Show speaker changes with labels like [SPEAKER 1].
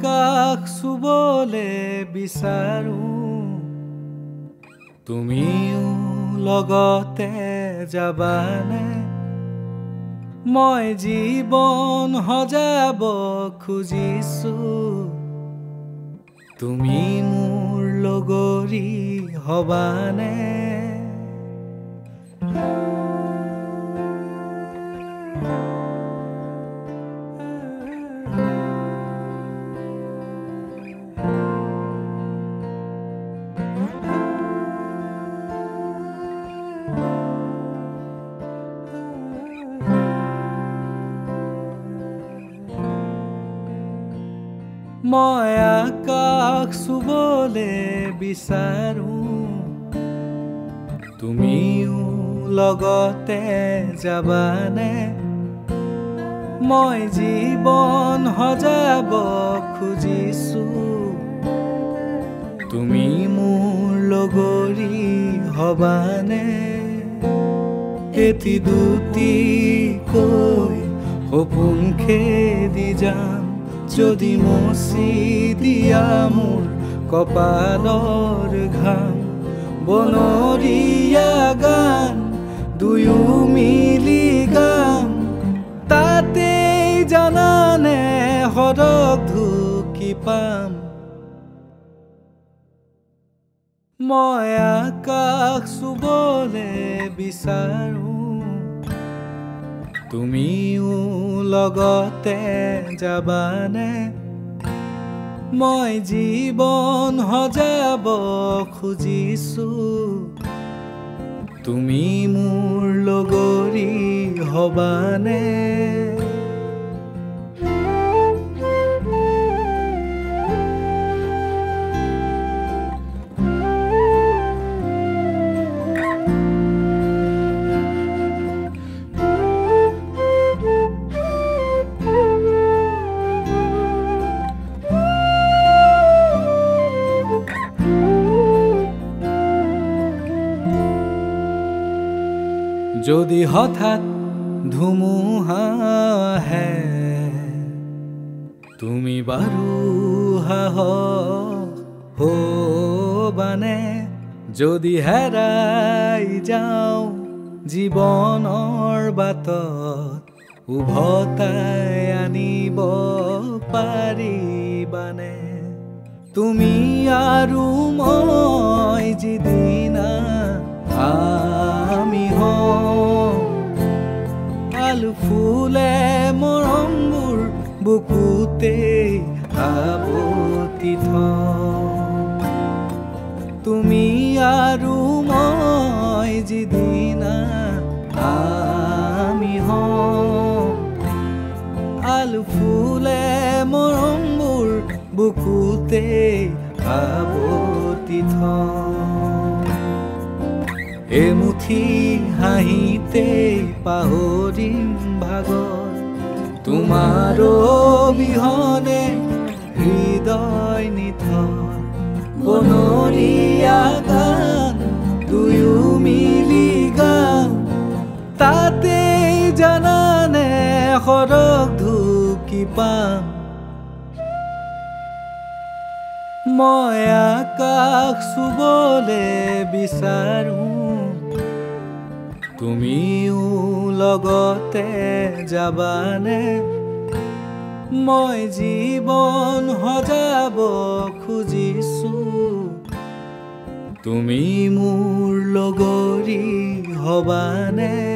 [SPEAKER 1] আকাশ চুবলে বিচাৰো তুমিও লগতে যাবানে মই জীৱন সজাব খুজিছো তুমি মোৰ লগৰী হবানে মই আকাশ চুবলে বিচাৰো তুমিও লগতে যাবানে মই জীৱন সজাব খুজিছো তুমি মোৰ লগৰী হবানে এটি দুটি কৈ সপোন খেদি যাম যদি মচি দিয়া মোৰ কপালৰ ঘাম বনৰীয়া গান দুয়ো মিলি গাম তাতে জানানে সৰগ ঢুকি পাম মই আকাশ চুবলে বিচাৰো তুমিও লগতে যাবানে মই জীৱন সজাব খুজিছো তুমি মোৰ লগৰী হবানে যদি হঠাৎ ধুমুহা আহে তুমি বাৰু সাহস হবানে যদি হেৰাই যাওঁ জীৱনৰ বাটত উভতাই আনিব পাৰিবানে তুমি আৰু মই যিদিনা আমি আলু ফুলে মৰমবোৰ বুকুতে আৱতি তুমি আৰু মই যিদিনা আমি আলু ফুলে মৰমবোৰ বুকুতে আৱতি এমুঠি হাঁহিতে পাহৰিম ভাগৰ তোমাৰ অবিহনে হৃদয় নিথৰ বনৰীয়া গান দুয়ো মিলি গান তাতে জানানে সৰগ ঢুকি পাম মই আকাশ চুবলে বিচাৰো তুমিও লগতে যাবানে মই জীৱন সজাব খুজিছো তুমি মোৰ লগৰী হবানে